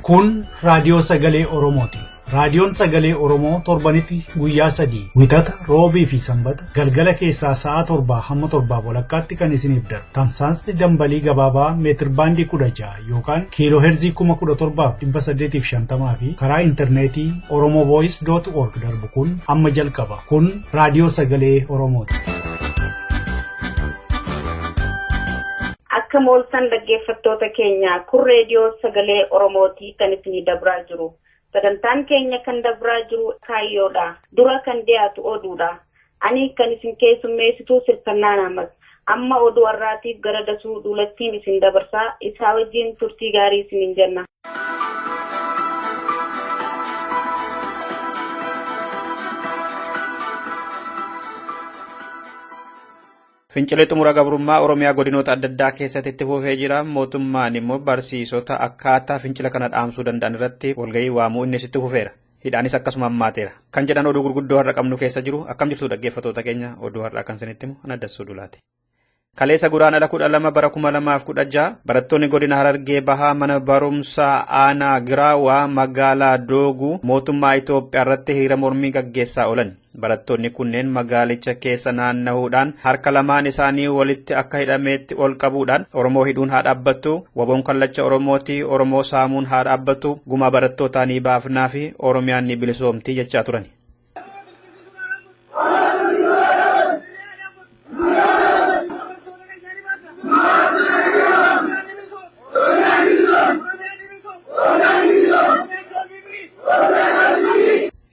Kun raadiyoo sagalee Oromooti. Raadiyoon sagalee Oromoo torbanitti guyyaa 3 wixata roobii fi sanbata galgala keessaa sa'a 7 hamma 7 walakkaatti kan isiniif darbu. Tamsaasni dambalii gabaabaa meetir baandii 16 yookaan kiiloo heerzii 17,850 fi karaa intarneetii oromovoice.org darbu kun amma jalqaba. Kun raadiyoo sagalee Oromooti. Akka mooltan dhaggeeffattoota keenya kun raadiyoo sagalee Oromooti kan isinii dabraa jiru. Sagantaan keenya kan dabraa jiru kaayyoodha. Dura kan dhiyaatu oduudha. Ani kan isin keessummeessituu Sirfannaa Naamas. Amma oduu har'aatiif gara dasuu duulattiin isin dabarsaa. Isaa wajjin turtii gaarii isiniin jenna. Fincilee xumura gabrummaa Oromiyaa godinoota adda addaa keessatti itti fufee jira. Mootummaan immoo barsiisota akkaataa fincila kana dhaamsuu danda'an irratti walgahii waamuu inni itti fufeera. Hidhaanis akkasuma hammaateera. Kan jedhan oduu gurguddoo har'a qabnu keessa jiru. Akkam jirtu dhaggeeffattoota keenya oduu har'aa kan isinitti himu ana dassuu dulaati. Kaleessa guraandhala 12 bara 2016 barattoonni godina Harargee Bahaa mana barumsaa aanaa Giraawaa magaalaa Dooguu mootummaa Itoophiyaa irratti hiriira mormii gaggeessaa oolan. Barattoonni kunneen magaalicha keessa naanna'uudhaan harka lamaan isaanii walitti akka hidhameetti ol qabuudhaan Oromoo hidhuun haa dhaabbattu, waboon kallacha Oromooti, Oromoo saamuun haa dhaabbattu, gumaa barattootaa ni baafnaa fi Oromiyaan ni bilisoomti jechaa turan.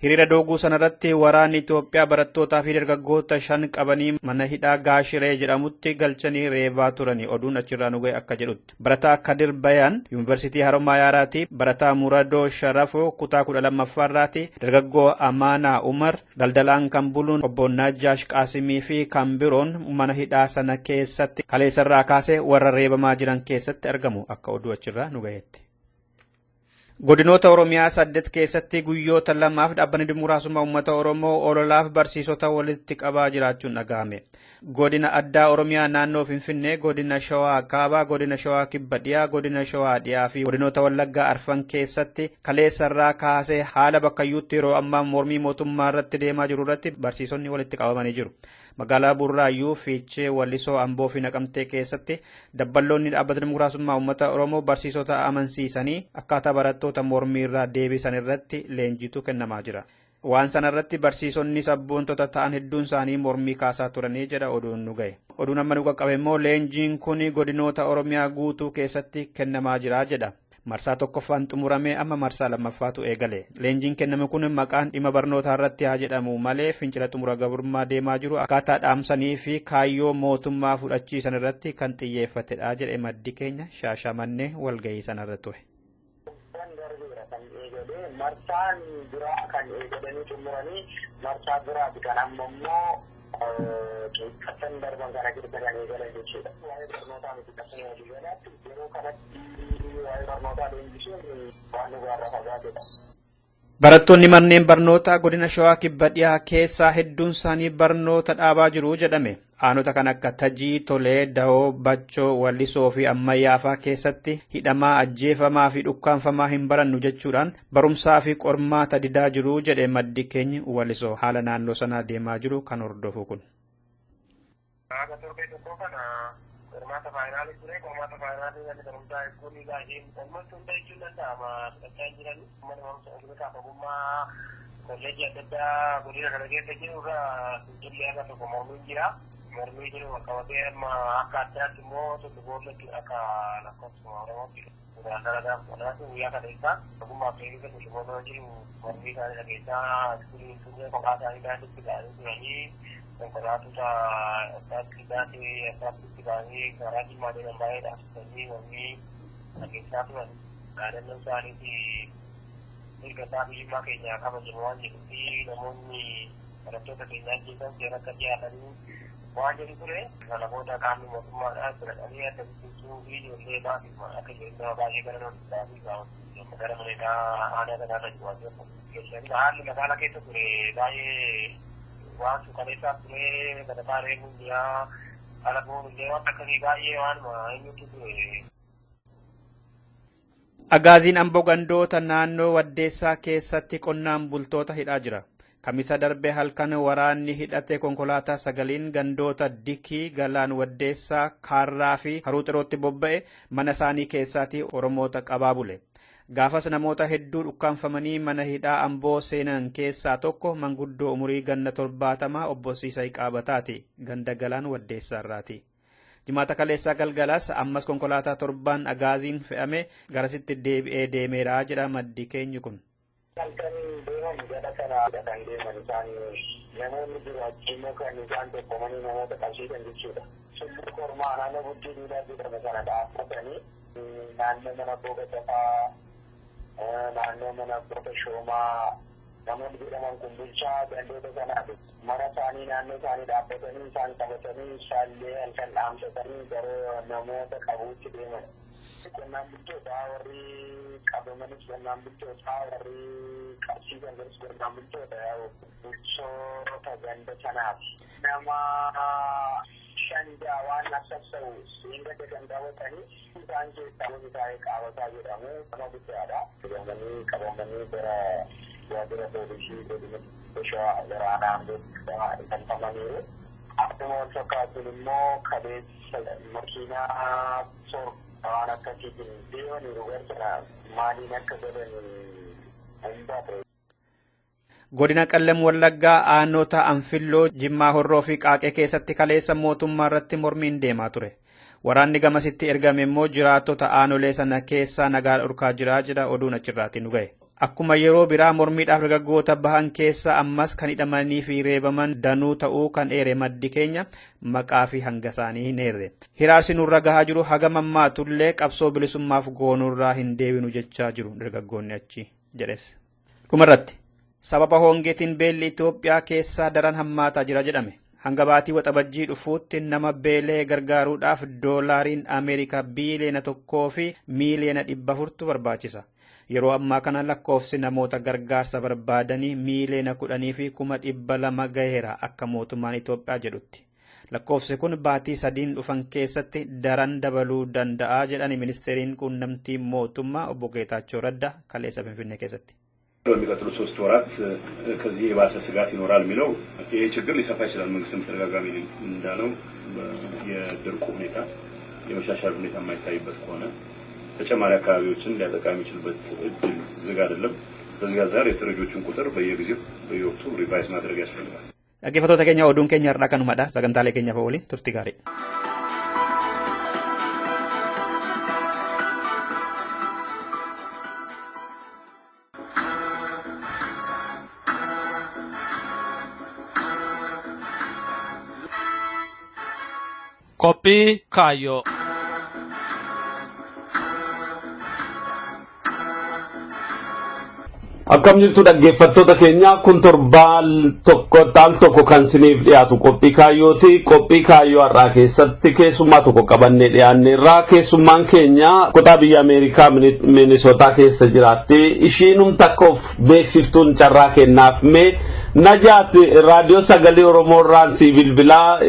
Hiriira Dooguu sanarratti waraanni Itoophiyaa barattootaa fi dargaggoota 5 qabanii mana hidhaa Gaashiree jedhamutti galchanii reebaa turani. Oduun achirraa nu ga'e akka jedhutti. Barataa Kadir Bayaan Yuunivarsiitii Haromaayaaraati. Barataa Muradoo Sharafoo kutaa 12ffaarraati. Dargaggoo Amaanaa Umar daldalaan kan buluun obbo Najjaash Qaasimii fi kan biroon mana hidhaa sana keessatti kaleessarraa kaasee warra reebamaa jiran keessatti argamu akka oduu achirraa nu ga'eetti. Godinoota Oromiyaa 8 keessatti guyyoota 2 dhaabbanni dimokiraasummaa uummata Oromoo ololaaf barsiisota walitti qabaa jiraachuun dhaga'ame. Godina addaa Oromiyaa naannoo Finfinnee, godina Shawaa Kaabaa, godina Shawaa Kibba Dhiyaa, godina Shawaa Dhiyaa fi godinoota Wallaggaa Arfan keessatti kaleessarraa kaasee haala bakkayyuutti yeroo ammaa mormii mootummaa irratti deemaa jiru irratti barsiisonni walitti qabamanii jiru. Magaalaa Burraayyuu, Fiichee, Wallisoo, Amboo fi Naqamtee keessatti dabballoonni dhaabbata dimokiraasummaa uummata Oromoo barsiisota amansiisanii akkaataa barattoota mormii irraa deebisan irratti leenjiitu kennamaa jira. Waan sanarratti barsiisonni sabboontota ta'an hedduun isaanii mormii kaasaa turanii jedha oduun nu ga'e. Oduun amma nu qaqqabe immoo leenjiin kun godinoota Oromiyaa guutuu keessatti kennamaa jira jedha. Marsaa tokkoffaan xumuramee amma marsaa lammaffaatu eegale. Leenjiin kenname kun maqaan dhimma barnootaa irratti haa jedhamu malee fincila xumura gabrummaa deemaa jiru akkaataa dhaamsanii fi kaayyoo mootummaa fudhachiisan irratti kan xiyyeeffatedha jedhe maddi keenya Shaashamannee walgahii sanarra ture. Marsaan biraa kan eegalanii xumuranii marsaa biraati kan amma immoo qeeqqatan darban kana keessa kan eegalan jechuudha. Waa'ee barnootaa miti qassanii walii galaatti yeroo kanatti waa'ee barnootaa leenjisuun waan nu gaarra fagaatedha. Barattoonni manneen barnootaa godina Shawaa Kibba Dhiyaa keessaa hedduun isaanii barnoota dhaabaa jiru jedhame. Aanota kan akka Tajii, Tolee, Dawoo, Bachoo, Wallisoo fi Ammayyaafaa keessatti hidhamaa, ajjeefamaa fi dhukkaanfamaa hin barannu jechuudhaan barumsaa fi qormaata didaa jiru jedhe maddi keenya Wallisoo haala naannoo sanaa deemaa jiru kan hordofu kun. Qormaata faayinaalii ture, qormaata faayinaalii kan barumsaa eeguun baay'ee qormaata hunda jechuun danda'ama. Fudhachaa hin jirani. Mana barumsa ogummaa ogummaa kolleejii adda addaa godina kana keessa jiru irraa fincillee akka tokko mormiin jira. Mormii jiru qabatee amma akka addaatti immoo tokko boollatti akka lakkoofsuma Oromootti daldala gaafa guyyaa kana isaa ogummaa fi eegisa bulchitoota jiru mormii isaanii dhageessaa iskuulii turre kophaa isaanii daandiitti ga'anii turanii konkolaatota asxaatti ba'anii karaa dhimmaa deeman baay'ee dhaabsisanii mormii dhageessaa turan. Yaadannoo isaaniiti mirga isaa biyyummaa keenya kabajamu waan jedhuufi namoonni barattoota keenyaa ajjeesan seera akka dhiyaatanii waan jedhu ture. Kana booda qaamni mootummaadhaan filatanii adda bilisuu fi ijoollee maatii akka jireenya baay'ee gara namootaa fi gara maneedaa aanaa kanarra jiru waan jedhamu. Haalli magaalaa keessa ture baay'ee waan suukaneessaa ture gadataa reemuun jiraa ala boonullee waan akkasii baay'ee waanuma eenyutu ture. Agaaziin Amboo gandoota naannoo Waddeessaa keessatti qonnaan bultoota hidhaa jira. Kamisa darbe halkan waraanni hidhate konkolaataa 9 gandoota Dikii, Galaan Waddeessaa, Kaarraa fi Haruuxirootti bobba'e mana isaanii keessatti Oromoota qabaa bule. Gaafas namoota hedduu dhukkaanfamanii mana hidhaa Amboo seenan keessaa tokko manguddoo umurii ganna 70 obbo Siisay Qaabataati, ganda Galaan Waddeessaarraati. Jimaata kaleessaa galgalas ammas konkolaataa 7 agaaziin fe'ame garasitti deebi'ee deemeera jedha maddi keenyi kun. Kan deeman jala kana kan deeman isaan namoonni jiraachuu immoo kan isaan tokkomanii namoota qabsiisan jechuudha. Sullu kormaa naannoo guddii duudhaa jedhame kana dhaabbatanii naannoo mana booga tafaa naannoo mana booga shoomaa namoonni jedhaman kun bulchaa gandoota kanaati. Mana isaanii naannoo isaanii dhaabbatanii isaan qabatanii isaallee halkan dhaamsatanii gara namoota qabuutti deeman. Qonnaan bultoota warri qabamanis qonnaan bultoota warri qabsiisan garis qonnaan bultoota bulchoota ganda kanaati. Nama 5 waan sassa'u siin gadda kan qabatanii isaan keessaa wanti taa'ee qaabataa jedhamu nama guddaadha. Qabamanii gara waajjira poolisii godina shawaa waraanaa galfamaniiru. Akkuma wal fakkaatuun immoo kaleessa makiinaa waan akkasiitiin deemaniiru gara maaliin akka godhan hin baate. Godina Qallam Wallaggaa aanota Anfilloo, Jimmaa Horroo fi Qaaqee keessatti kaleessa mootummaa irratti mormiin deemaa ture. Waraanni gamasitti ergame immoo jiraattota aanolee sana keessaa nagaa dhorkaa jira jedha oduun achirraatii nu ga'e. Akkuma yeroo biraa mormiidhaaf dargaggoota bahan keessa ammas kan hidhamanii fi reebaman danuu ta'uu kan eere maddi keenya maqaa fi hanga isaanii hin eerre. Hiraarsi nurra gahaa jiru hagam ammaatullee qabsoo bilisummaaf goonurraa hin deebinu jechaa jiru dargaggoonni achi jedhes. Dhumarratti sababa hongeetiin beelli Itoophiyaa keessaa daran hammaataa jira jedhame. Hanga baatii waxabajjii dhufuutti nama beelee gargaaruudhaaf doolaariin Ameerikaa biiliyoona 1 fi miiliyoona 400 barbaachisa. Yeroo ammaa kana lakkoofsi namoota gargaarsa barbaadanii miiliyoona 10 fi 200,000 gaheera akka mootummaan Itoophiyaa jedhutti. Lakkoofsi kun baatii 3 dhufan keessatti daran dabaluu danda'a jedhani ministeeriin quunnamtii mootummaa obbo Geetaachoo Raddaa kaleessa Finfinnee keessatti. በሚቀጥሉት 3 ወራት ከዚህ የባሰ ስጋት ይኖራል የሚለው ይሄ ችግር ሊሰፋ ይችላል። መንግስትም ተደጋጋሚ እንዳለው የድርቁ ሁኔታ የመሻሻል ሁኔታ የማይታይበት ከሆነ ተጨማሪ አካባቢዎችን ሊያጠቃ የሚችልበት እድል ዝግ አይደለም። ከዚህ ጋር የተረጆቹን ቁጥር በየጊዜው በየወቅቱ ሪቫይዝ ማድረግ ያስፈልጋል። Dhaggeeffattoota keenya oduun keenya har'aa kanumadha. Sagantaalee keenya waliin turtii gaarii. Qophii Kaayyoo. Akkam jirtu dhaggeeffattoota keenya kun torbaan tokko kan siniif dhiyaatu qophii kaayyooti. Qophii kaayyoo har'aa keessatti keessummaa tokko qabannee dhiyaanneerra. Keessummaan keenya kutaa biyya Ameerikaa Minisootaa keessa jiraatti. Ishiinum takka of beeksiftuun carraa kennaaf mee Najaat raadiyoo sagalee Oromoo irraan si bilbilaa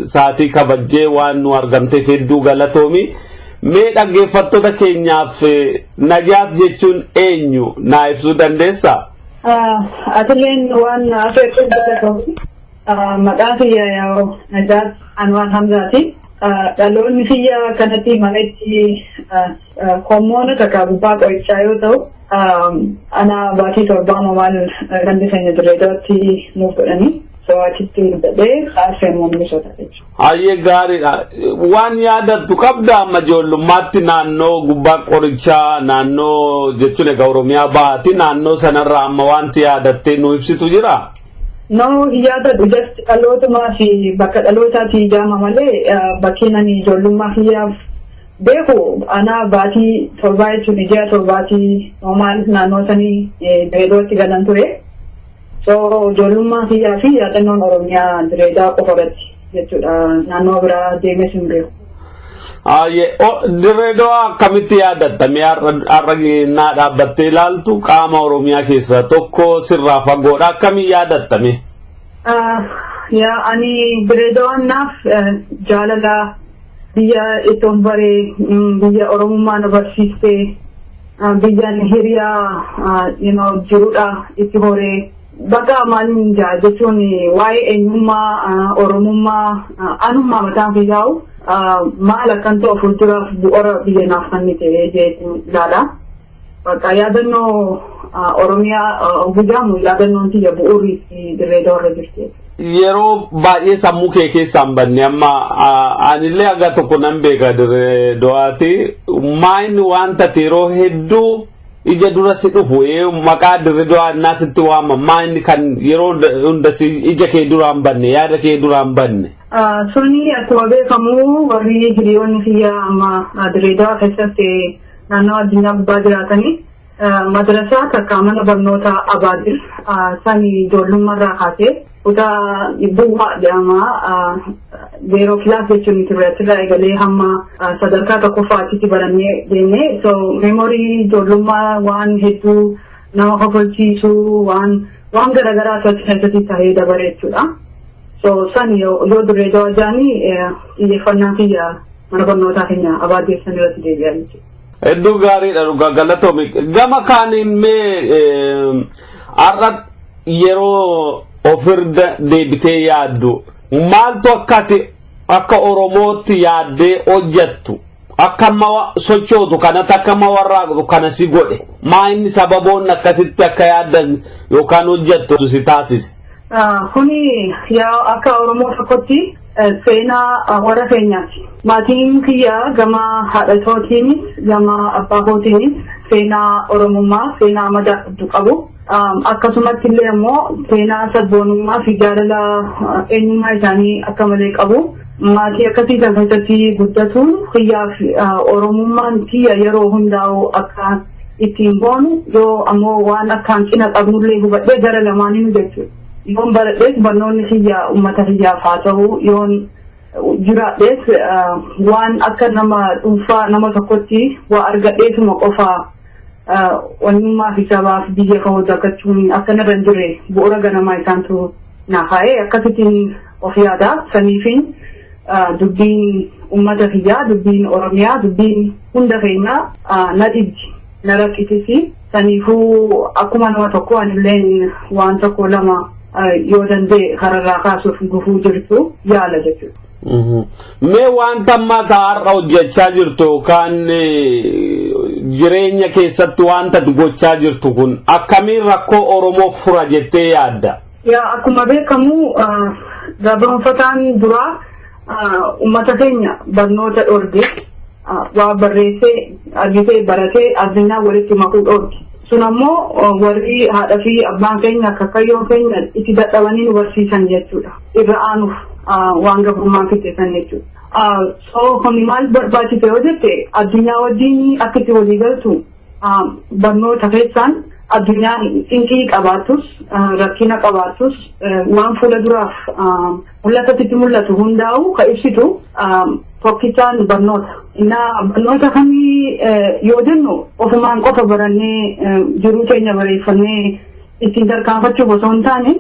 saatii kabajjee waan nu argamteef hedduu galatoomi. Mee dhaggeeffattoota keenyaaf Najaat jechuun eenyu naa ibsuu dandeessaa? Atileen waan afeetu maqaa kiyya Najaat Anwar Hamzaati. Dhaloonni kiyya kanatti maletti hormoona takka gubbaa qorichaa yoo ta'u ana baatii 7 maal kan keenya Dirreedaatti nuuf godhanii achitti hidhadhee haasee Minisootaa jechuudha. Hayyee gaariidha. Waan yaadattu qabda amma ijoollummaatti naannoo gubbaa qorichaa naannoo jechuun egaa Oromiyaa baati naannoo sanarraa amma wanti yaadattee nu ibsitu jira? No yaadadhu just dhalootumaa fi bakka dhalootaatti ijaama malee bakkeen ani ijoollummaa kiyyaaf beeku ana baatii 7 jechuun ijaa 7 normaal naannoo sanii Dirreedootti galan ture. So ijoollummaa kiyyaa fi yaadannoon Oromiyaa Dirreedaa qofarratti jechuudha naannoo biraa deemes hin beeku. Dirreedoo akkamitti yaadattame har'a naa dhaabbattee ilaaltu qaama Oromiyaa keessaa tokko sirraa fagoodha akkamiin yaadattame? Ani Dirreedoon naaf jaalala biyya ittoon baree biyya Oromummaa nu barsiistee biyyan hiriyaa jirudha itti horee bakka maalin jechuun waa'ee eenyummaa oromummaa anummaa mataan fi yaa'u maal akkan ta'u fuulduraaf bu'uura biyya naaf kennite jechuun ilaala. Bakka yaadannoo Oromiyaa guddaamu yaadannoon tiyya bu'uurii fi dirree dawarra jirti. Yeroo baay'ee sammuu kee keessaan banne amma anillee aga tokko nan beeka dirree dawaati maayini wanta yeroo hedduu ija dura si dhufu maqaa dirree dawaa naasitti waama maayini kan yeroo hunda ija kee duraan banne yaada kee duraan banne. Suni akkuma beekamu warri hiriyoonni kiyya amma dirree dawaa keessatti naannoo addunyaa gubbaa jiraatanii madrasaa takka mana barnoota abaadir sani ijoollummaarraa kaasee kutaa bu'aa jedhama zeeroo kilaas jechuun irraa eegalee hamma sadarkaa tokkoffaatti barannee deemne so meemorii ijoollummaa waan hedduu nama kofalchiisu waan garaagaraa keessatti tahee dabare jechuudha. So sani yoo dirree dawaa jaanii xiyyeeffannaa kiyya mana barnootaa keenya abaadir san irratti deebi'aa jechuudha. Hedduu gaariidha dhugaa galatoomi gama kaaniin mee har'a yeroo ofirra deebitee yaaddu maaltu akka Oromootti yaaddee hojjettu akka amma sochootu kanatti akka amma warraaqtu kana si godhe maa inni sababoonni akkasitti akka yaaddan yookaan hojjettu si taasise. Kuni yaa akka Oromoo tokkotti seenaa warra keenyaati. Maatiin kiyya gama haadhatootiinis gama abbaahotiinis seenaa Oromummaa seenaa madaa qabu. Akkasumatti illee immoo seenaa sabboonummaa fi jaalala eenyummaa isaanii akka malee qabu. Maatii akkasii kan keessatti guddatuun kiyyaaf Oromummaan kiyya yeroo hundaa'u akka ittiin boonu yoo ammoo waan akkaan cina qabnullee hubadhee gara lamaaniin jechuudha. Yoon baradhees barnoonni kiyya uummata kiyyaaf haa ta'u yoon jiraadhees waan akka nama dhuunfaa nama tokkotti waa argadheetuma qofaa eenyummaa fi sabaaf biyya koo dagachuun akka narra hin jirre bu'uura ganamaa isaantu na kaa'ee akkasittiin of yaada saniifin dubbiin uummata kiyyaa dubbiin Oromiyaa dubbiin hunda keenyaa na dhibbi na rakkisisi saniifuu akkuma nama tokko anilleen waan tokko lama yoo danda'e kararraa kaasuuf gufuu jirtu yaala jechuudha. Mee wanta ammaa har'a hojjechaa jirtu yookaan jireenya keessatti wanta gochaa jirtu kun akkamiin rakkoo Oromoo fura jettee yaadda? Yaa akkuma beekamu gabaanfataan duraa uummata keenya barnoota dhorge waa barreessee argitee baratee addunyaa walitti makuu dhorge. Sun ammoo warri haadha fi abbaan keenya akkakayyoon keenya itti dadhabanii nu barsiisan jechuudha. Irra aanuuf waan gabrummaa fixeessan jechuudha. So kuni maal barbaachise yoo jette addunyaa wajjin akka itti walii galtu barnoota keessaan addunyaan cinqii qabaattus rakkina qabaattus waan fuula duraaf mul'atatti mul'atu hundaa'u ka ibsitu tokkichaan barnoota. Barnoota kamii yoo jennu ofumaan qofa barannee jiruu keenya bareeffannee ittiin tarkaanfachuuf osoo hin taane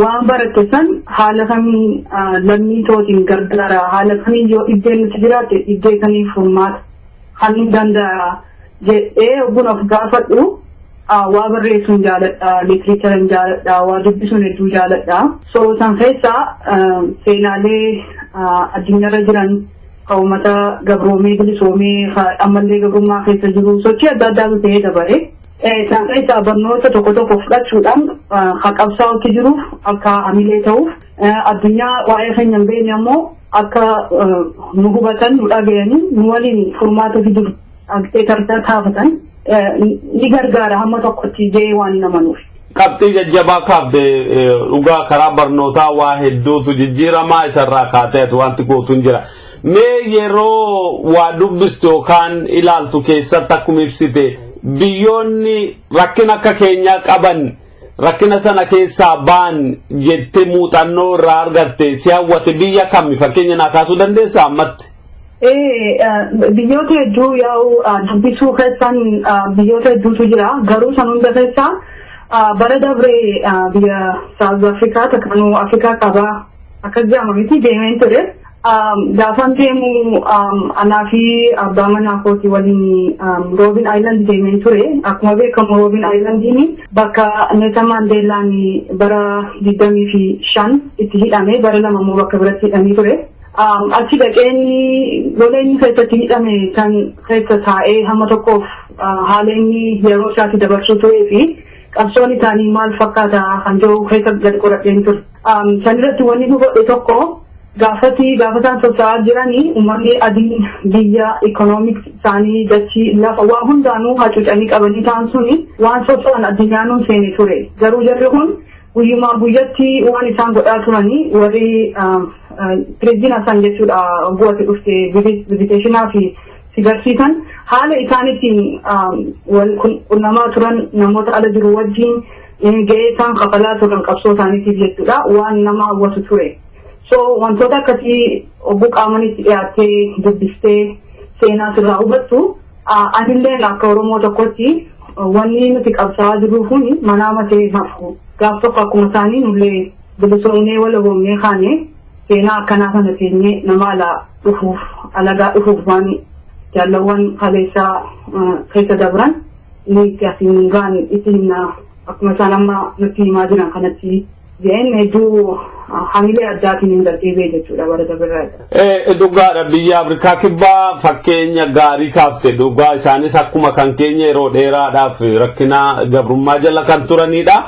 waan baratte san haala kamiin lammii tootiin gargaara haala kamiin yoo iddeen nuti jiraatte iddee kamiif furmaata kan danda'a jedhee oguun of gaafadhu waa barreessuun jaaladha litiriicharan jaaladha waa dubbisuun hedduu jaaladha so san keessaa seenaalee addunyaarra jiran ka uummata gabroomee bilisoomee ammallee gabrummaa keessa jiru sochii adda addaatu ta'ee dabare. San keessaa barnoota tokko fudhachuudhaan ka qabsaa'utti jiruuf akka hamilee ta'uuf addunyaa waa'ee keenya hin beekne ammoo akka nu hubatan nu dhaga'anii nu waliin furmaata fiduuf tartaa taafatan ni gargaara hamma tokkotti jee waan namanuuf. Qabxii jajjabaa kaafte dhugaa karaa barnootaa waa hedduutu jijjiiramaa isarraa kaateetu wanti gootuun jira. Mee yeroo waa dubbistu yookaan ilaaltu keessatti akkuma ibsite biyyoonni rakkina akka keenyaa qaban rakkina sana keessaa ba'an jettee muuxannoo irraa argatte si hawwate biyya kami fakkeenya naa kaasuu dandeessaa ammatti? Biyyoota hedduu yaa'u dubbisuu keessan biyyoota hedduutu jira garuu san hunda keessaa bara dabree biyya South Afrikaa takkanuu Afrikaa qabaa akka jedhamu miti deemeen ture. Gaafan deemu anaa fi abbaa manaa kooti waliin Robben Island deemee ture. Akkuma beekamu Robben Islandiin bakka Nelson Mandeelaan bara 25 itti hidhame bara lama immoo bakka biratti hidhamee ture. Achi dhaqeen lola inni keessatti hidhame kan keessa taa'ee hamma tokkoof haala inni yeroo isaatti dabarsuu turee fi qabsoon isaanii maal fakkaata kan jiru keessa gad qoradheen ture. Sanirratti wanni nu godhe tokko gaafataan socho'aa jiranii uummanni adiin biyya ikoonoomiksi isaanii dachii lafa waa hundaanuu hacuucanii qabanii ta'an suni waan socho'an addunyaanuun seene ture. Garuu jarri kun guyyumaa guyyatti waan isaan godhaa turanii warri pireezidaantii isaan jechuudha bu'atti dhufte viziteeshinaa fi sigarsiisan haala isaaniitiin quunnamaa turan namoota ala jiru wajjin ga'ee isaan kafalaa turan qabsoo isaaniitiif jechuudha waan nama hawwatu ture. So wantoota akkasii obbuu qaamanitti dhiyaattee dubbistee seenaa sirraa hubattu anillee akka Oromoo tokkotti wanni nuti qabsaa jirru kun manaa matee hafu gaaf tokko akkuma isaanii nullee bilisoomnee wal hoomnee kaane seenaa akkanaa kana teenyee nama alagaa dhufuuf waan jaalawwan kaleessaa keessa dabran ni asiin gaan itti himna akkuma isaan amma nutti himaa jiran kanatti jeen hedduu hamilee addaatiin hin darbeebee jechuudha bara dabirraa. Dhugaadha biyya Afrikaa kibbaa fakkeenya gaarii kaafte dhugaa isaanis akkuma kan keenya yeroo dheeraadhaaf rakkina gabrummaa jala kan turanidha.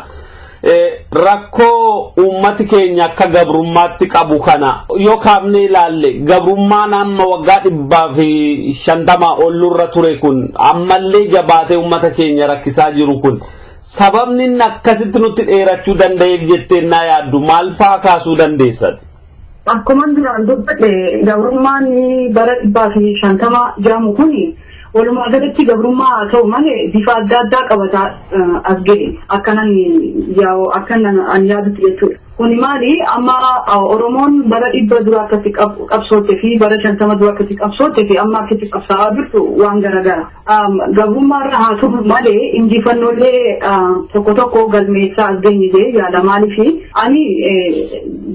Rakkoo uummati keenya akka gabrummaatti qabu kana yoo kaafne ilaalle gabrummaan amma waggaa 150 ollurra ture kun ammallee jabaatee uummata keenya rakkisaa jiru kun sababni inni akkasitti nutti dheerachuu danda'eef jettee naa yaaddu maal fa'aa kaasuu dandeessati? Akkuma duraan dubbadhe gabrummaan bara 150 jedhamu kuni walumaa galatti gabrummaa haa ta'u malee bifa adda addaa qabataa as ga'e akkanan an yaadutti jechuudha. Kuni maali amma Oromoon bara 100 dura akkatti qabsootte fi bara 50 dura akkatti qabsootte fi amma akkatti qabsaa'aa jirtu waan garaagara. Gabrummaarra haa ta'u malee injifannoolee tokko tokko galmeessaa as geenye yaada maaliifi ani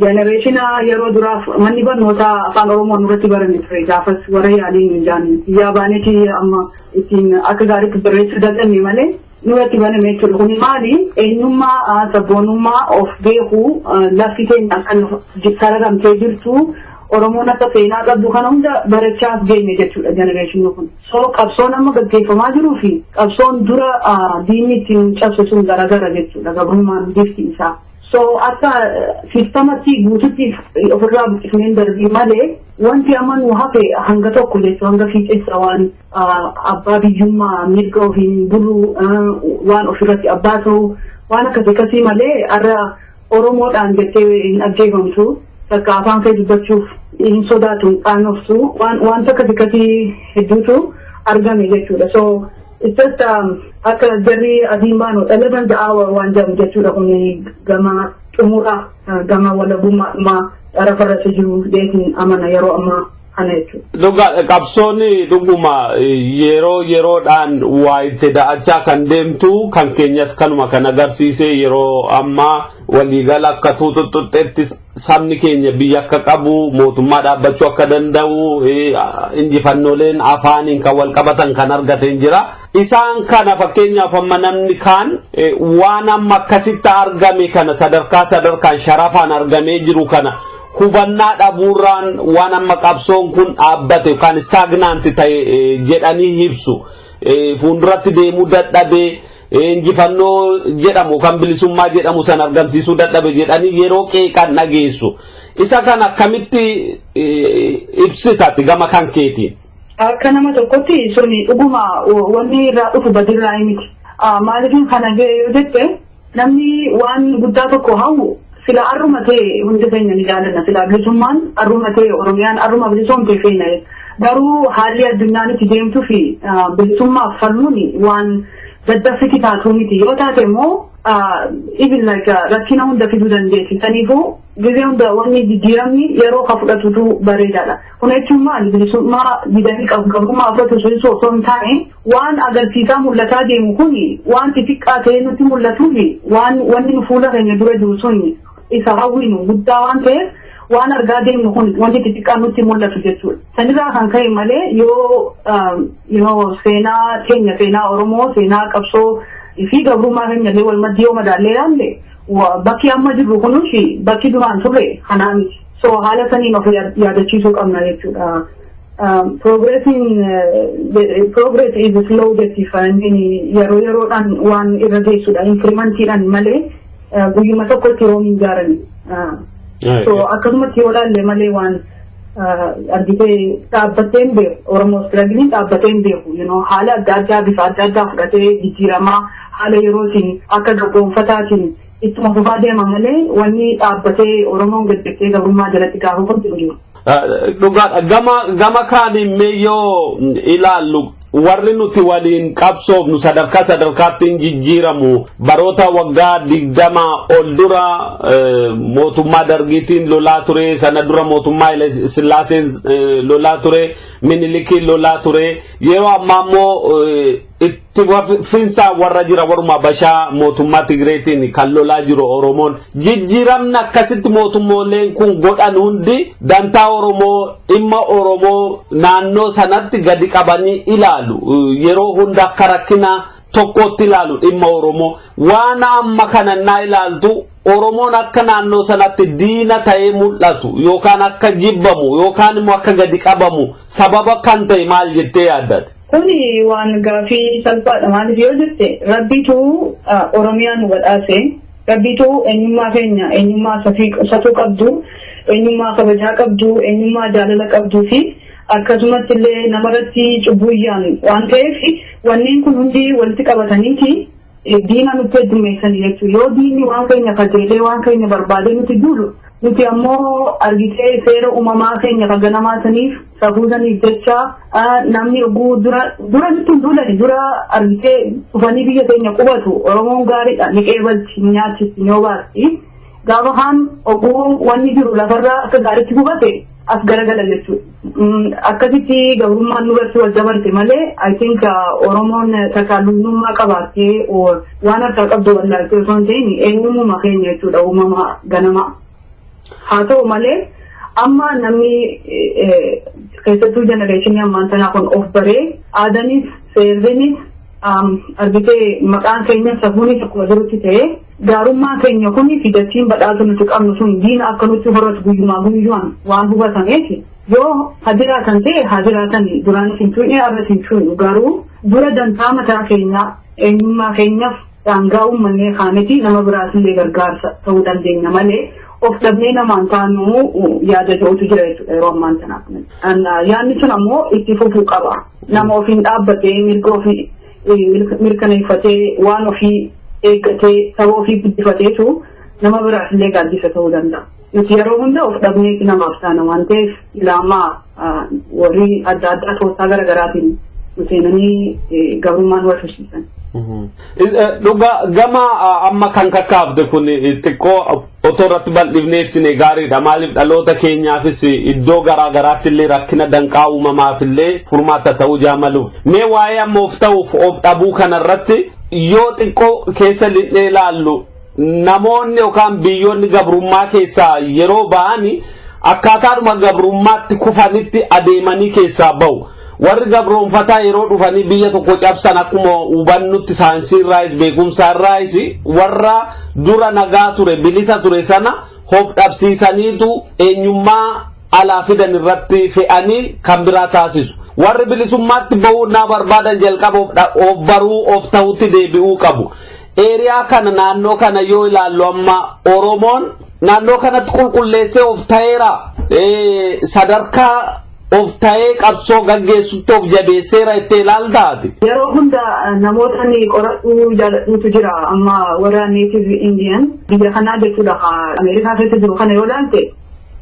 jenereeshina yeroo duraaf manni barnootaa afaan Oromoon irratti baranne ture gaafas warra yaaliin hin jaanne yaa baaneeti amma ittiin akka gaariitti barreessuu dadhabne malee nurratti baname jechuudha. Kuni maali eenyummaa sabboonummaa of beekuu lafti keenya kan sararamtee jirtu Oromoon akka seenaa qabdu kana hunda barachaa as geenye jechuudha jenereeshinni kun. So qabsoon amma gaggeeffamaa jiruu fi qabsoon dura diinni ittiin cabsisuun garaagara jechuudha gabrummaan bifti isaa. So akka sistamatti guututti ofirraa buqqifneen darbii malee wanti amma nu hafe hanga tokko jechuudha hanga fiixeessa waan abbaa biyyummaa mirga ofiin buluu waan ofirratti abbaa ta'u waan akkasii malee har'a Oromoodhaan jettee hin ajjeefamtu takka afaan kee dubbachuuf hin sodaatu hin qaanoftu waan akkasii hedduutu argame jechuudha. So it's just akka jarri adiin baanu dhala da'aa waan jedhamu jechuudha kun gama xumura gama walabummaa dharafarra jiru deetiin amana yeroo ammaa kana jechuudha. Qabsoonni dhuguma yeroodhaan waa itti da'achaa kan deemtu kan keenyas kanuma kan agarsiise yeroo ammaa waliigala akka tuutuxuxxeetti sabni keenya biyya akka qabu mootummaa dhaabbachuu akka danda'u injifannooleen afaaniin kan wal qabatan kan argateen jira. Isaan kana fakkeenyaaf amma namni kaan waan amma akkasitti argame kana sadarkaan sharafaan argamee jiru kana hubannaa dhabuurraan waan amma qabsoon kun dhaabbate yookaan staagnaanti ta'e jedhanii ibsu fuulduratti deemuu dadhabee injifannoo jedhamu kan bilisummaa jedhamu san argamsiisuu dadhabe jedhanii yeroo qeeqan dhageessu. Isa kana akkamitti ibsitati gama kan keetiin? Akka nama tokkotti suni dhuguma wanni irraa dhufu badirraa miti. Maaliifin kana yoo jette namni waan guddaa tokko hawwu sila arruma ta'e hundi keenya ni jaalanna sila bilisummaan arruma ta'e Oromiyaan arruma bilisoomtee feena garuu haalli addunyaan itti deemtuu fi bilisummaaf falmuun waan daddaffitti taatu miti yoo taate immoo even like rakkina hunda fiduu dandeessi saniifuu gizee hunda wanni jijjiiramni yeroo ka fudhatutu bareedaadha. Kun jechuun maali bilisummaa didanii qabummaa afuratu sun osoo hin taane waan agarsiisaa mul'ataa deemu kun waan xixiqqaa ta'ee nutti mul'atuu fi waan wanni nu fuula keenya dura jiru sun isa hawwinu guddaa waan ta'eef waan argaa deemnu kun wanti xixiqqaan nutti mul'atu jechuudha. Sanirraa kan ka'e malee yoo seenaa keenya seenaa Oromoo seenaa qabsoo fi gabrummaa keenya illee wal maddii yoo madaallee ilaalle bakki amma jirru kunuunsi bakki duraan turre kanaa miti. So haala saniin of yaadachiisuu qabna jechuudha. Progress is slow yeroodhaan waan irra geessudha. Incrementiidhaan malee guyyuma tokkotti yeroo hin ijaarani. So akkasumatti yoo ilaalle malee waan argitee dhaabbateen beeku Oromoo struggle dhaabbateen beeku haala adda addaa bifa adda addaa fudhatee jijjiiramaa haala yerootiin akka gabroonfataatiin ittuma fufaa deema malee wanni dhaabbatee Oromoon gaddeettee gabrummaa jalatti gaafa konti jiru. Dhugaadha gama kaaniin meeyyoo ilaallu warri nuti waliin qabsoofnu sadarkaatti jijjiiramu baroota waggaa 20 ol dura mootummaa dargiitiin lolaa ture sana dura mootummaa Sillaaseen lolaa ture Minilikiin lolaa ture yeroo ammaa immoo itti finsaa warra jira waruma bashaa mootummaa Tigreetiin kan lolaa jiru Oromoon jijjiiramni akkasitti mootummooleen kun godhan hundi dantaa Oromoo dhimma Oromoo naannoo sanatti gadi qabanii ilaalu yeroo hunda akka rakkina tokkotti ilaalu dhimma Oromoo waan amma kana ilaaltu Oromoon akka naannoo sanatti diina ta'ee mul'atu yookaan akka jibbamu yookaan immoo akka gadi qabamu sababa kan ta'e maal jettee yaaddatte? Kuni waan gaafii salphaadha maaliif yoo jette rabbitu Oromiyaan nu badhaase rabbitu eenyummaa keenya eenyummaa satuu qabdu eenyummaa kabajaa qabdu eenyummaa jaalala qabduu fi akkasumatti illee namarratti cubbuyyaan waan ta'eef wanneen kun hundi walitti qabataniiti diina nutti heddummeessanii jechuudha. Yoo diinni waan keenya kajeelee waan keenya barbaadee nuti duulu nuti ammoo argitee seera uumamaa keenya kan ganamaa saniif safuu saniif jecha namni oguu dura nutti duulani dura argitee dhufanii biyya keenya qubatu Oromoon gaariidha ni qeebalchi ni nyaachisi ni obaasti gaafa haan oguu wanni jiru lafarraa akka gaariitti gubate as garagala jechuudha. Akkasitti gabrummaan nurratti wal dabarte malee I think Oromoon takaalummaa qabaattee waan harkaa qabdu wallaaltee osoo hin ta'in eenyummaa keenya jechuudha uumama ganama. Haa ta'u malee amma namni keessattuu jenereeshinii ammaan sanaa kun of baree aadaanis seerrinis argitee maqaan keenya safuunis akkuma jirutti ta'ee gaarummaa keenya kun fidachiin badhaatu nuti qabnu sun diina akka nutti horatu guyyumaa guyyumaan waan hubatameef yoo hajiraatan ta'e hajiraatan duraanis hin tuune arras hin tuune garuu dura dantaa mataa keenyaa eenyummaa keenyaaf daangaa uummanne kaaniti nama biraasillee gargaarsa ta'uu dandeenya malee of dhabnee namaan taanu yaada ta'utu jira jechuudha yeroo ammaan tanaaf. Yaadni sun ammoo itti fufuu qaba. Nama ofiin dhaabbatee mirga ofii mirkaneeffatee waan ofii eeggatee saba ofii guddifateetu nama biraasillee gaaddisa ta'uu danda'a. Nuti yeroo hunda of dhabneeti namaaf taana waan ta'eef ilaamaa warri adda addaa tooftaa garaagaraatiin seenanii gabrummaan wal tursiisan. Dhuga gama amma kan kakkaafte kun xiqqoo otoo irratti bal'ifnee ibsine gaariidha. Maaliif dhaloota keenyaafis iddoo garaagaraatti illee rakkina danqaa uumamaaf illee furmaata ta'uu jaamaluuf. Mee waa'ee amma of ta'uuf of dhabuu kanarratti yoo xiqqoo keessa lixnee ilaallu namoonni yookaan biyyoonni gabrummaa keessaa yeroo ba'ani akkaataadhuma gabrummaatti kufanitti adeemanii keessaa ba'u. Warri gabroonfataa yeroo dhufanii biyya tokko cabsan akkuma hubannutti saayinsiirraayis beekumsaarraayis warra dura nagaa ture bilisa ture sana of dhabsiisaniitu eenyummaa alaa fidan irratti fe'anii kan biraa taasisu. Warri bilisummaatti bahuu naa barbaadan jalqaba of baruu of ta'utti deebi'uu qabu. Eeriyaa kana naannoo kana yoo ilaallu amma Oromoon naannoo kanatti qulqulleessee of ta'eera sadarkaa of ta'ee qabsoo gaggeessutti of jabeesseera itti ilaaltaati. Yeroo hunda namoota ni qoradhuu jaalladhuutu jira amma warra Native Indian biyya kanaa jechuudha Ameerikaa keessa jiru kana yoo ilaalte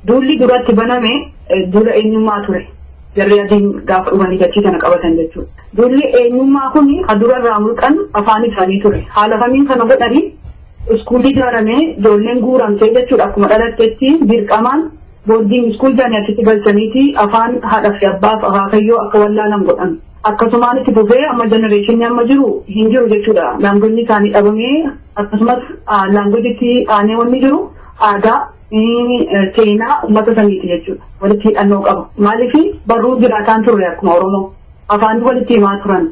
duulli duratti baname dura eenyummaa ture. Jarri adiin gaafa dhufanii gachii kana qabatan jechuudha. Duulli eenyummaa kun durarraa mulqan afaan isaanii ture. Haala kamiin kana godhanii iskuulii ijaaramee ijoolleen guuramtee jechuudha akkuma dhalatteetti dirqamaan boordiin iskuul jaanii achitti galchaniiti afaan haadhaa fi abbaaf akaakayyoo akka wallaalan godhan. Akkasumaan itti fufee amma jenereeshinii amma jiru hin jiru jechuudha. Laangojni isaanii dhabamee akkasumas laangojitti aanee wanni jiru aadaa seenaa uummata saniiti jechuudha. Walitti hidhannoo qaba. Maaliif barruu jiraataan turre akkuma Oromoo afaan walitti himaa turan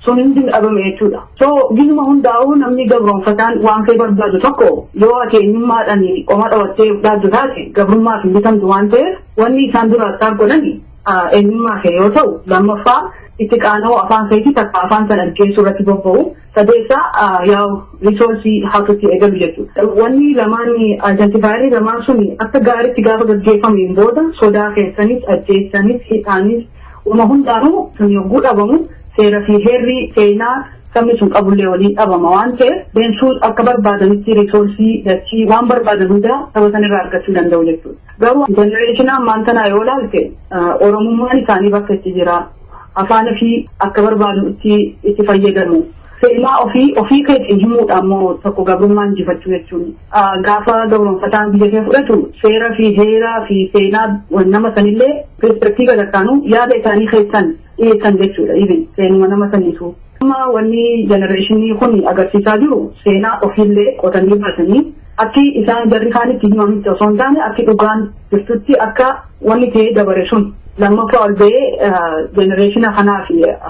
sun hundi dhabame jechuudha. So gizuma hundaa'uu namni gabroonfataan waan kee barbaadu tokko yoo eenyummaadhaan qoma dhawattee dhaaddu taate gabrummaaf hin bitamtu waan ta'eef wanni isaan duraa isaan godhani eenyummaa kee yoo ta'u lammaffaa itti qaana'uu afaan keetii takka afaan sana dhaggeessuu irratti bobba'u sadeessaa yaa risoorsii haatutti eegalu jechuudha. Wanni lamaan identifaayirii lamaan sun akka gaariitti gaafa gaggeeffameen booda sodaa keessanis ajjeessanis hidhaanis uma hundaanuu sun yogguu dhabamu seera fi heerri seenaa sabni sun qabullee waliin dhabama waan ta'eef deemsuu akka barbaadanitti risoorsii dachii waan barbaadan hundaa saba sanirraa argachuu danda'u jechuudha. Garuu jenereeshinaa ammaan tanaa yoo ilaalte oromummaan isaanii bakka itti jira. Afaan fi akka barbaadu itti fayyadamu. Seenaa ofii keetiin himuudha ammoo tokko gabrummaan injifachuu jechuun. Gaafa gabroonfataan biyya kee fudhatu seera fi heeraa fi seenaa nama sanillee perspektiiva lakkaanuu yaada isaanii keessan dhiyeessan jechuudha. Even seenuma nama saniitu. Amma wanni jenereeshinii kun agarsiisaa jiru seenaa ofiillee qotanii baasanii akki isaan jarri kaanitti himamitti osoo hin taane akki dhugaan jirtutti akka wanni ta'ee dabare sun. Lammaffaa ol ba'ee jenereeshina kanaaf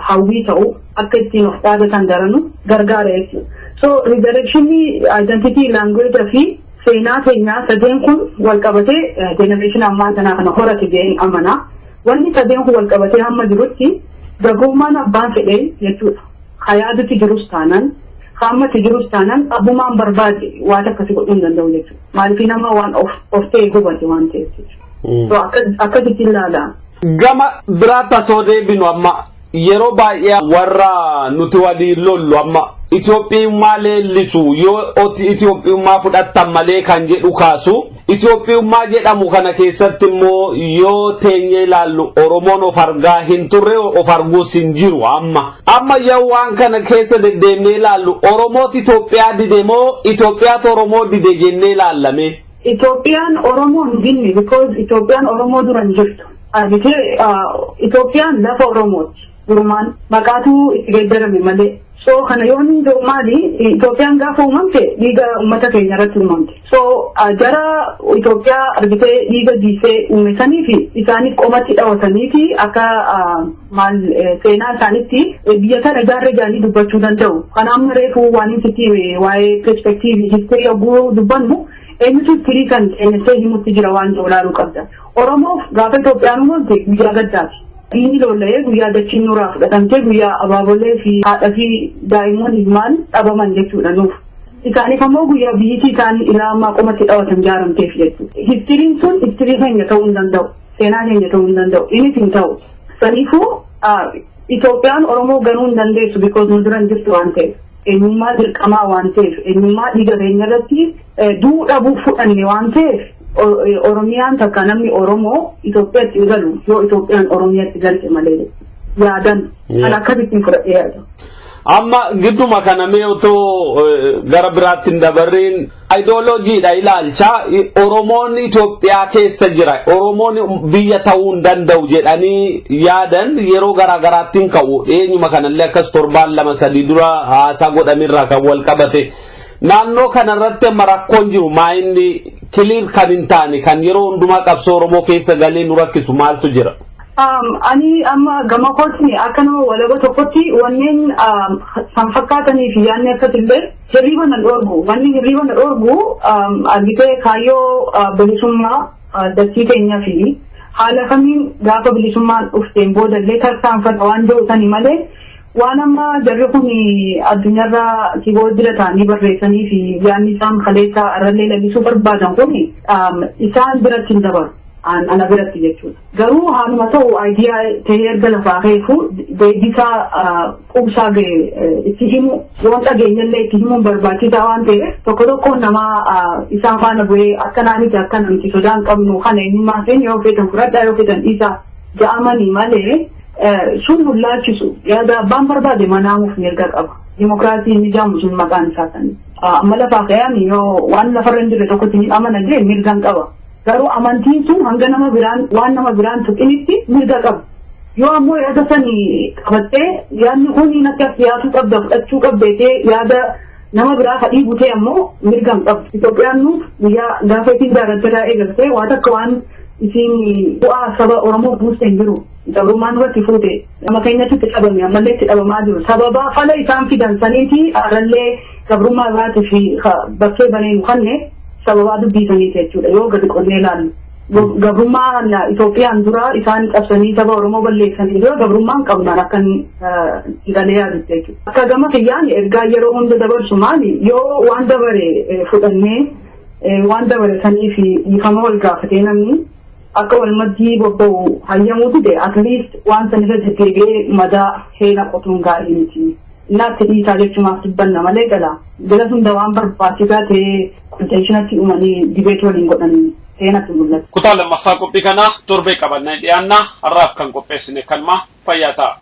hawwii ta'u akka ittiin of dhaabatan daranu gargaara jechuudha. So redirectionii identity language fi seenaa keenyaa sadeen kun wal qabatee jenereeshina ammaa sanaa kana horate jedheen amanaa. Wanni sadeen kun wal qabatee hamma jirutti gagummaan abbaan fedhee jechuudha. Hayaadutti jirus taanaan hammatti jirus taanaan abbummaan barbaade waan akkasii godhuu hin danda'u jechuudha. Maaliif nama waan of ta'e hubate waan ta'eef jechuudha. So akkasitti ilaala. Gama biraatti asoo deebinu amma yeroo baay'ee warra nuti waliin lollu amma Itoophiyummaa leellisu yoo Itoophiyummaa fudhattan malee kan jedhu kaasu Itoophiyummaa jedhamu kana keessatti immoo yoo teenyee ilaallu Oromoon of argaa hin turre of arguus hin jiru amma yoo waan kana keessa deddeemnee ilaallu Oromooti Itoophiyaa dide moo Itoophiyaatu Oromoo dide jennee ilaallame. Itoophiyaan Oromoo hin dinne because Itoophiyaan Oromoo duran jirtu. Itoophiyaan lafa Oromooti. Durumaan maqaatu itti geeddarame malee. So kana yoo hin jiru maali Itoophiyaan gaafa uumamte dhiiga uummata keenya irratti uumamte. So jara Itoophiyaa argitee dhiiga diisee uummatanii fi isaaniif qomatti dhawatanii fi akka maal seenaa isaaniitti biyya kana ijaarree jaanii dubbachuu danda'u. Kana amma reefu waan inni waa'ee perspektiivii histirii oguu dubbannu eenyutu tirii kan seenessee himutti jira waan ilaaluu qabda. Oromoof gaafa Itoophiyaan uumamte guyyaa gaddaati. Inni lollee guyyaa dachiin nuraa fudhatamtee guyyaa abaabolee fi haadha fi daa'imman ilmaan dhabaman jechuudha nuuf. Isaaniif ammoo guyyaa biyyittii isaanii ilaa ammaa qomatti dhawatan jaaramteef jechuudha. Histiriin sun histirii keenya ta'uu hin danda'u. Seenaa keenya ta'uu hin danda'u. Innis hin ta'u. Saniifuu Itoophiyaan Oromoo ganuu hin dandeessu because nu duran jirtu waan ta'eef. Eenyummaa dirqamaa waan ta'eef. Eenyummaa dhiiga keenya irratti du'uu dhabuuf fudhanne waan ta'eef. Oromiyaan takka namni Oromoo Itoophiyaatti galu yoo Itoophiyaan Oromiyaatti galte malee yaadan kan akkasittiin fudhatee yaada. Amma gidduma kana mee otoo gara biraatti hin dabarriin ideoloojiidha ilaalcha Oromoon Itoophiyaa keessa jira Oromoon biyya ta'uu hin danda'u jedhanii yaadan yeroo garaagaraatti hin ka'u eenyuma kanallee akkas torbaan lama sadii dura haasaa godhamirraa kan wal qabate. Naannoo kanarratti amma rakkoon jiru maayinni kiliir kan hin taane kan yeroo hundumaa qabsoo Oromoo keessa galee nu rakkisu maaltu jira? Ani amma gama kootiin akka nama walaba tokkotti wanneen san fakkaatanii fi yaadni akkasillee hirriiba na dhoorgu. Wanni hirriiba na dhoorgu argitee kaayyoo bilisummaa dachii keenyaa fi haala kamiin gaafa bilisummaan dhufteen boodallee tarkaanfata waan jiru sani malee waan amma jarri kun addunyaarraa kiboodira ta'anii barreessanii fi yaadni isaan kaleessaa irrallee lalisuu barbaadan kun isaan biratti hin dabaru. Ana biratti jechuudha. Garuu haaluma ta'u aayidiyaa ta'ee erga lafaa keefu deebisaa quubsaa ga'e itti himu waan dhageenyallee itti himuun barbaachisaa waan ta'eef tokko nama isaan faana bu'ee akka naannitti akka namti sodaan qabnu kana eenyummaa seen yoo feetan fudhadhaa yoo feetan dhiisaa ja'amanii malee sun mul'aachisu yaada abbaan barbaade manaamuuf mirga qaba. Dimokiraasiin ni jaamu sun maqaan isaa kan amma lafaa ka'an yoo waan lafarra hin jirre tokkotti hin amanan jee mirgaan qaba. Garuu amantiin sun hanga nama biraan waan nama biraan tuqinitti mirga qaba. Yoo ammoo yaada sanii qabattee yaadni kun akka siyaasuu qabda fudhachuu qabdeetee yaada nama biraa kadhii butee ammoo mirgaan qabu. Itoophiyaan nuuf guyyaa gaafa isin jaalattotaa eegalte waan akka waan isin bu'aa saba Oromoo buuste hin jiru. Gabrummaan irratti fuute nama keenyatti itti qabame ammallee itti qabamaa jiru. Sababa fala isaan fidan saniiti arallee gabrummaa irraatii fi bakkee banee mukanne sababaa dubbiisaniiti jechuudha yoo gadi qonnee ilaallu. Gabrummaan Itoophiyaan dura isaan qabsanii saba Oromoo balleessanii dura gabrummaan qabnaan akkan galee yaadutti jechuudha. Akka gama kiyyaan ergaa yeroo hunda dabarsu maali yoo waan dabare fudhannee waan dabare saniif dhiifama wal gaafatee namni akka wal maddii bobba'u hayyamuu dide at least waan san irra deddeebi'ee madaa heena qotuun gaarii miti. Naatti dhiisaa jechuumaaf dubbanna malee gala. Jala hunda waan barbaachisaa ta'ee konteenshinatti uumanii dibeetii waliin godhanii seenatti mul'atu. Kutaa lammaffaa qophii kanaa torbee qabannee dhiyaannaa har'aaf kan qopheessine kanuma fayyaa ta'a.